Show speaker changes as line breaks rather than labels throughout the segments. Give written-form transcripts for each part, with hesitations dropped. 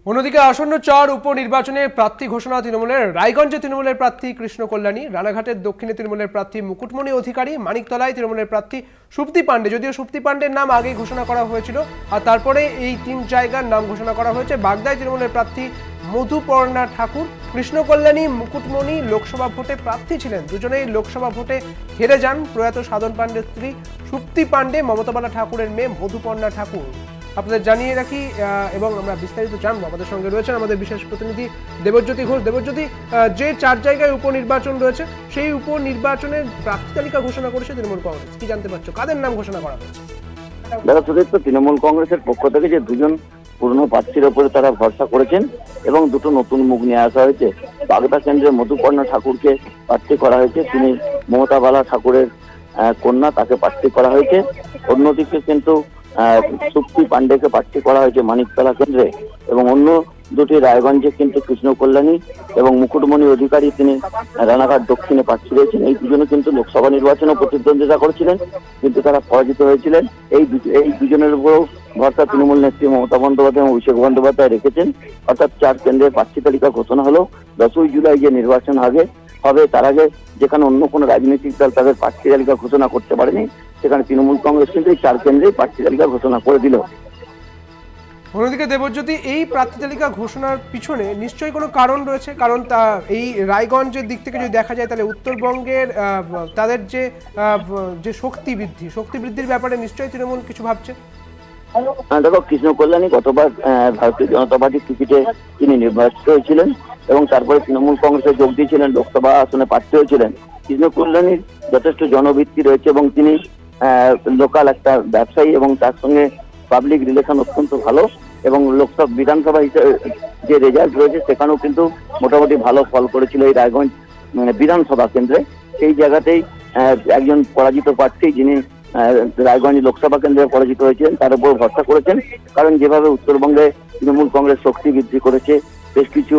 অন্যদিকে আসন্ন ৪ উপনির্বাচনের প্রার্থী ঘোষণা তৃণমূলের। রায়গঞ্জে তৃণমূলের প্রার্থী কৃষ্ণ কল্যাণী, রানাঘাটের দক্ষিণে তৃণমূলের প্রার্থী মুকুটমণি অধিকারী, মানিকতলায় তৃণমূলের প্রার্থী সুপ্তি পাণ্ডে। যদিও সুপ্তি পাণ্ডের নাম আগেই ঘোষণা করা হয়েছিল, আর তারপরে এই ৩ জায়গার নাম ঘোষণা করা হয়েছে। বাগদায় তৃণমূলের প্রার্থী মধুপর্ণা ঠাকুর। কৃষ্ণ কল্যাণী, মুকুটমণি লোকসভা ভোটে প্রার্থী ছিলেন, দুজনেই লোকসভা ভোটে হেরে যান। প্রয়াত সাধন পাণ্ডের স্ত্রী সুপ্তি পাণ্ডে, মমতা বালা ঠাকুরের মেয়ে মধুপর্ণা ঠাকুর। আপনাদের জানিয়ে রাখি এবং আমরা বিস্তারিত জানবো। আমাদের সঙ্গে রয়েছেন আমাদের বিশেষ প্রতিনিধি দেবজ্যোতি ঘোষ। দেবজ্যোতি, যে ৪ জায়গায় উপনির্বাচন রয়েছে সেই উপনির্বাচনের প্রার্থী তালিকা ঘোষণা করেছে তৃণমূল কংগ্রেস, কি জানতে পারছো, কাদের নাম ঘোষণা করা হয়েছে?
দাদা সুদীপ্ত, তৃণমূল কংগ্রেসের পক্ষ থেকে যে দুজন পুরনো প্রার্থীর উপরে তারা ভরসা করেছেন এবং দুটো নতুন মুখ নিয়ে আসা হয়েছে। বাগদা কেন্দ্রের মধুপর্ণা ঠাকুরকে প্রার্থী করা হয়েছে, তিনি মমতা বালা ঠাকুরের কন্যা, তাকে প্রার্থী করা হয়েছে। অন্যদিকে কিন্তু সুপ্তি পাণ্ডেকে প্রার্থী করা হয়েছে মানিকতলা কেন্দ্রে, এবং অন্য দুটি রায়গঞ্জে কিন্তু কৃষ্ণ কল্যাণী এবং মুকুটমণি অধিকারী, তিনি রানাঘাট দক্ষিণে প্রার্থী রয়েছেন। এই দুজনে কিন্তু লোকসভা নির্বাচনে প্রতিদ্বন্দ্বিতা করেছিলেন, কিন্তু তারা পরাজিত হয়েছিলেন। এই দুজনের উপরেও ভরসা তৃণমূল নেত্রী মমতা বন্দ্যোপাধ্যায় এবং অভিষেক বন্দ্যোপাধ্যায় রেখেছেন। অর্থাৎ ৪ কেন্দ্রের প্রার্থী তালিকা ঘোষণা হলো। 10ই জুলাই যে নির্বাচন আগে হবে, তার আগে যেখানে অন্য কোনো রাজনৈতিক দল তাদের প্রার্থী তালিকা ঘোষণা করতে পারেনি, সেখানে তৃণমূল কংগ্রেস কিন্তু এই ৪ কেন্দ্রে প্রার্থী তালিকা ঘোষণা করে দিল।
অন্যদিকে দেবজ্যোতি, এই প্রার্থী তালিকা ঘোষণার পিছনে নিশ্চয়ই কোনো কারণ রয়েছে, কারণ এই রায়গঞ্জের দিক থেকে যদি দেখা যায় তাহলে উত্তরবঙ্গের তাদের যে শক্তি বৃদ্ধির ব্যাপারে নিশ্চয়ই তৃণমূল কিছু ভাবছে।
দেখো, কৃষ্ণ কল্যাণী গতবার ভারতীয় জনতা পার্টির টিকিটে তিনি নির্বাচিত হয়েছিলেন এবং তারপরে তৃণমূল কংগ্রেসে যোগ দিয়েছিলেন, লোকসভা আসনে প্রার্থী হয়েছিলেন। কৃষ্ণ কল্যাণীর যথেষ্ট জনভিত্তি রয়েছে এবং তিনি লোকাল একটা ব্যবসায়ী এবং তার সঙ্গে পাবলিক রিলেশন অত্যন্ত ভালো, এবং লোকসভা বিধানসভা হিসেবে যে রেজাল্ট রয়েছে সেখানেও কিন্তু মোটামুটি ভালো ফল করেছিল এই রায়গঞ্জ বিধানসভা কেন্দ্রে। সেই জায়গাতেই একজন পরাজিত প্রার্থী, যিনি রায়গঞ্জ লোকসভা কেন্দ্রে পরাজিত হয়েছিলেন, তার উপর ভরসা করেছেন। কারণ যেভাবে উত্তরবঙ্গে তৃণমূল কংগ্রেস শক্তি বৃদ্ধি করেছে, বেশ কিছু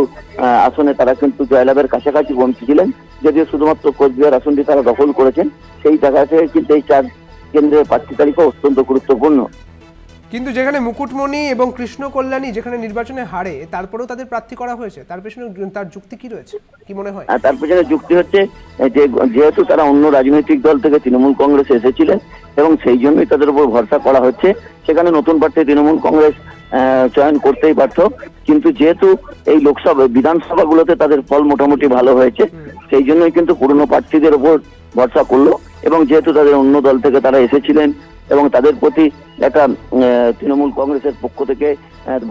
আসনে তারা কিন্তু জয়লাভের কাছাকাছি পৌঁছেছিলেন, যদিও শুধুমাত্র কোচবিহার আসনটি তারা দখল করেছেন। সেই জায়গা থেকে কিন্তু এই ৪ কেন্দ্রের প্রার্থী তালিকা অত্যন্ত গুরুত্বপূর্ণ।
কিন্তু যেখানে মুকুটমণি এবং কৃষ্ণ কল্যাণী যেখানে নির্বাচনে হারে, তারপরেও তাদের প্রার্থী করা হয়েছে, তার পেছনে তার যুক্তি কি রয়েছে, কি মনে হয়?
তার পেছনে যুক্তি হচ্ছে যে যেহেতু তারা অন্য রাজনৈতিক দল থেকে তৃণমূল কংগ্রেসে এসেছিলেন এবং সেই জন্যই তাদের উপর ভরসা করা হচ্ছে। সেখানে নতুন প্রার্থী তৃণমূল কংগ্রেস চয়ন করতেই পারত, কিন্তু যেহেতু এই লোকসভা বিধানসভাগুলোতে তাদের ফল মোটামুটি ভালো হয়েছে, সেই জন্যই কিন্তু পুরনো প্রার্থীদের উপর ভরসা করলো। এবং যেহেতু তাদের অন্য দল থেকে তারা এসেছিলেন এবং তাদের প্রতি একটা তৃণমূল কংগ্রেসের পক্ষ থেকে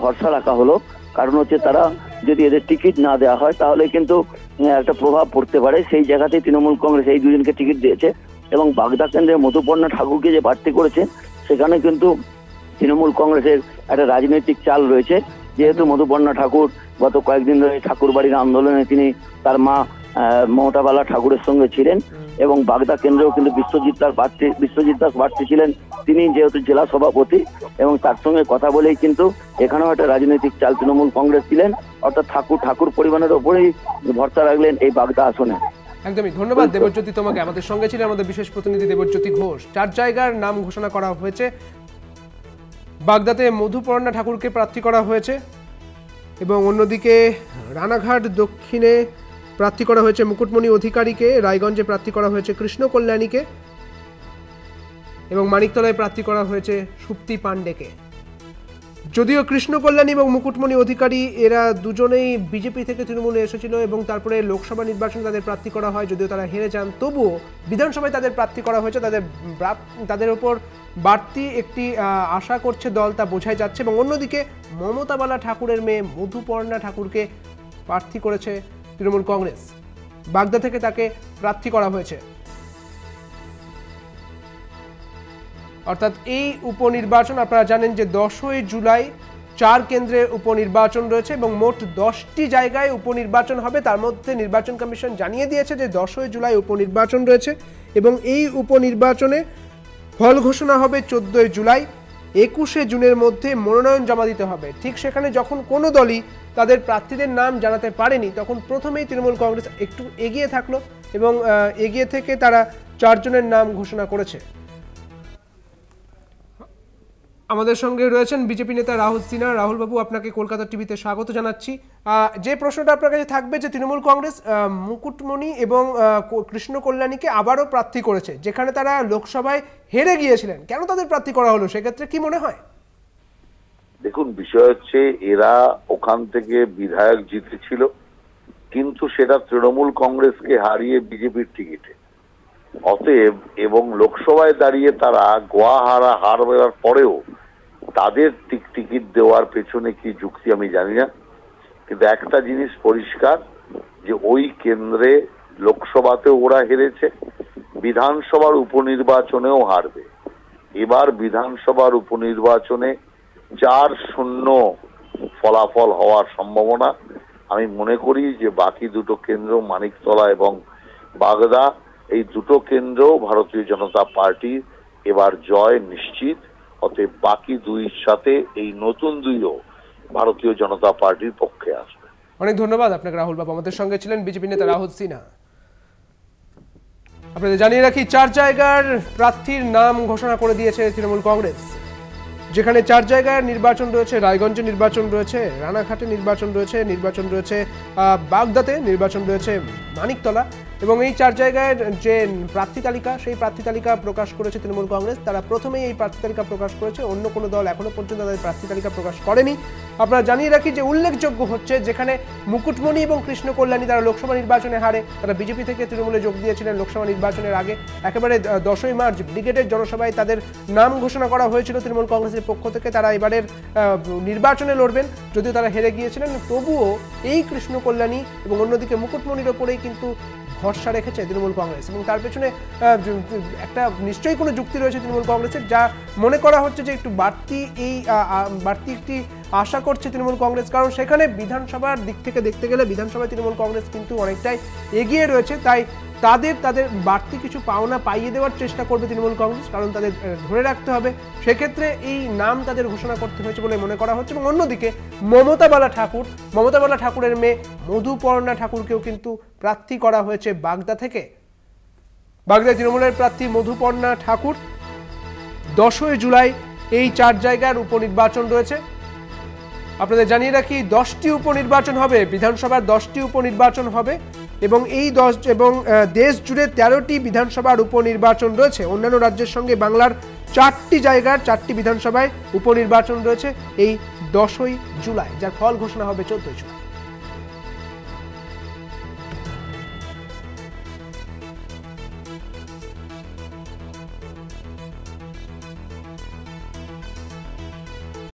ভরসা রাখা হলো। কারণ হচ্ছে তারা যদি এদের টিকিট না দেওয়া হয় তাহলে কিন্তু একটা প্রভাব পড়তে পারে। সেই জায়গাতেই তৃণমূল কংগ্রেস এই দুজনকে টিকিট দিয়েছে। এবং বাগদা কেন্দ্রে মধুপর্ণা ঠাকুরকে যে প্রার্থী করেছে, সেখানে কিন্তু তৃণমূল কংগ্রেসের একটা রাজনৈতিক চাল রয়েছে। যেহেতু মধুপর্ণা ঠাকুর গত কয়েকদিন ধরে ঠাকুর বাড়ির আন্দোলনে তিনি তার মা মমতা বালা ঠাকুরের সঙ্গে ছিলেন, এবং বাগদা কেন্দ্রেও কিন্তু বিশ্বজিৎ দাস প্রার্থী ছিলেন, তিনি যেহেতু জেলা সভাপতি, এবং তার সঙ্গে কথা বলেই কিন্তু এখানেও একটা রাজনৈতিক চাল তৃণমূল কংগ্রেস ছিলেন। অর্থাৎ ঠাকুর পরিবারের ওপরেই ভরসা রাখলেন এই বাগদা আসনে।
একদমই ধন্যবাদ দেবজ্যোতি তোমাকে। আমাদের সঙ্গে ছিলেন আমাদের বিশেষ প্রতিনিধি দেবজ্যোতি ঘোষ। ৪ জায়গার নাম ঘোষণা করা হয়েছে। বাগদাতে মধুপর্ণা ঠাকুরকে প্রার্থী করা হয়েছে, এবং অন্যদিকে রানাঘাট দক্ষিণে প্রার্থী করা হয়েছে মুকুটমণি অধিকারীকে, রায়গঞ্জে প্রার্থী করা হয়েছে কৃষ্ণ কল্যাণীকে, এবং মানিকতলায় প্রার্থী করা হয়েছে সুপ্তি পাণ্ডেকে। যদিও কৃষ্ণ কল্যাণী এবং মুকুটমণি অধিকারী এরা দুজনেই বিজেপি থেকে তৃণমূলে এসেছিল এবং তারপরে লোকসভা নির্বাচনে তাদের প্রার্থী করা হয়, যদিও তারা হেরে যান, তবুও বিধানসভায় তাদের প্রার্থী করা হয়েছে। তাদের উপর বাড়তি একটি আশা করছে দল, তা বোঝাই যাচ্ছে। এবং অন্যদিকে মমতা বালা ঠাকুরের মেয়ে মধুপর্ণা ঠাকুরকে প্রার্থী করেছে তৃণমূল কংগ্রেস। বাগদা থেকে তাকে প্রার্থী করা হয়েছে। অর্থাৎ এই উপনির্বাচন, আপনারা জানেন যে 10ই জুলাই ৪ কেন্দ্রে উপনির্বাচন রয়েছে এবং মোট 10টি জায়গায় উপনির্বাচন হবে। তার মধ্যে নির্বাচন কমিশন জানিয়ে দিয়েছে যে 10ই জুলাই উপনির্বাচন রয়েছে এবং এই উপনির্বাচনে ফল ঘোষণা হবে 14ই জুলাই। 21শে জুনের মধ্যে মনোনয়ন জমা দিতে হবে। ঠিক সেখানে যখন কোনো দলই তাদের প্রার্থীদের নাম জানাতে পারেনি, তখন প্রথমেই তৃণমূল কংগ্রেস একটু এগিয়ে থাকলো এবং এগিয়ে থেকে তারা 4 জনের নাম ঘোষণা করেছে। আমাদের সঙ্গে রয়েছেন বিজেপি নেতা রাহুল সিনহা। রাহুল বাবু, আপনাকে কলকাতা টিভিতে স্বাগত জানাচ্ছি। যে প্রশ্নটা আপনার কাছে থাকবে যে তৃণমূল কংগ্রেস মুকুটমণি এবং কৃষ্ণ কল্যাণীকে আবারও প্রার্থী করেছে, যেখানে তারা লোকসভায় হেরে গিয়েছিলেন, কেন তাদের প্রার্থী করা হলো? সেক্ষেত্রে কি মনে হয়?
দেখুন, বিষয় হচ্ছে এরা ওখান থেকে বিধায়ক জিতেছিল, কিন্তু সেটা তৃণমূল কংগ্রেসকে হারিয়ে বিজেপির টিকিটে। অতএব এবং লোকসভায় দাঁড়িয়ে তারা হার বেরার পরেও তাদের টিকিট দেওয়ার পেছনে কি যুক্তি আমি জানি না, কিন্তু একটা জিনিস পরিষ্কার যে ওই কেন্দ্রে লোকসভাতেও ওরা হেরেছে, বিধানসভার উপনির্বাচনেও হারবে। এবার বিধানসভার উপনির্বাচনে 4-0 ফলাফল হওয়ার সম্ভাবনা। আমি মনে করি যে বাকি দুটো কেন্দ্র মানিকতলা এবং বাগদা, এই দুটো কেন্দ্র ভারতীয় জনতা পার্টির এবার জয় নিশ্চিত। অতএব বাকি দুইয়ের সাথে এই নতুন দুইও ভারতীয় জনতা পার্টির পক্ষে আসবে।
অনেক ধন্যবাদ আপনাকে রাহুল বাবু। আমাদের সঙ্গে ছিলেন বিজেপি নেতা রাহুল সিনহা। আপনাদের জানিয়ে রাখি, 4 জায়গার প্রার্থীর নাম ঘোষণা করে দিয়েছে তৃণমূল কংগ্রেস, যেখানে 4 জায়গায় নির্বাচন রয়েছে। রায়গঞ্জে নির্বাচন রয়েছে, রানাঘাটে নির্বাচন রয়েছে বাগদাতে নির্বাচন রয়েছে, মানিকতলা। এবং এই 4 জায়গায় যে প্রার্থী তালিকা, সেই প্রার্থী তালিকা প্রকাশ করেছে তৃণমূল কংগ্রেস। তারা প্রথমেই এই প্রার্থী তালিকা প্রকাশ করেছে, অন্য কোনো দল এখনো পর্যন্ত তাদের প্রার্থী তালিকা প্রকাশ করেনি। আপনারা জানিয়ে রাখি যে উল্লেখযোগ্য হচ্ছে, যেখানে মুকুটমণি এবং কৃষ্ণ কল্যাণী তারা লোকসভা নির্বাচনে হারে, তারা বিজেপি থেকে তৃণমূলে যোগ দিয়েছিলেন লোকসভা নির্বাচনের আগে। একেবারে 10ই মার্চ ব্রিগেডের জনসভায় তাদের নাম ঘোষণা করা হয়েছিল তৃণমূল কংগ্রেসের পক্ষ থেকে। তারা এবারের নির্বাচনে লড়বেন, যদিও তারা হেরে গিয়েছিলেন। তবুও এই কৃষ্ণ কল্যাণী এবং অন্যদিকে মুকুটমণির ওপরেই কিন্তু ভরসা রেখেছে তৃণমূল কংগ্রেস, এবং তার পেছনে একটা নিশ্চয়ই কোনো যুক্তি রয়েছে তৃণমূল কংগ্রেসের, যা মনে করা হচ্ছে যে একটু বাড়তি একটি আশা করছে তৃণমূল কংগ্রেস। কারণ সেখানে বিধানসভার দিক থেকে দেখতে গেলে বিধানসভায় তৃণমূল কংগ্রেস কিন্তু অনেকটাই এগিয়ে রয়েছে। তাই তাদের বাড়তি কিছু পাওনা পাইয়ে দেওয়ার চেষ্টা করবে তৃণমূল কংগ্রেস, কারণ তাদের ধরে রাখতে হবে। সেক্ষেত্রে এই নাম তাদের ঘোষণা করতে হয়েছে বলে মনে করা হচ্ছে। এবং অন্যদিকে মমতা বালা ঠাকুরের মেয়ে মধুপর্ণা ঠাকুরকেও কিন্তু প্রার্থী করা হয়েছে বাগদা থেকে। বাগদায় তৃণমূলের প্রার্থী মধুপর্ণা ঠাকুর। 10ই জুলাই এই 4 জায়গার উপনির্বাচন রয়েছে। আপনাদের জানিয়ে রাখি, 10টি উপনির্বাচন হবে, বিধানসভার 10টি উপনির্বাচন হবে, এবং এই দেশ জুড়ে 13টি বিধানসভার উপনির্বাচন রয়েছে। অন্যান্য রাজ্যের সঙ্গে বাংলার 4টি জায়গার 4টি বিধানসভায় উপনির্বাচন রয়েছে এই 10ই জুলাই, যার ফল ঘোষণা হবে 14ই জুলাই।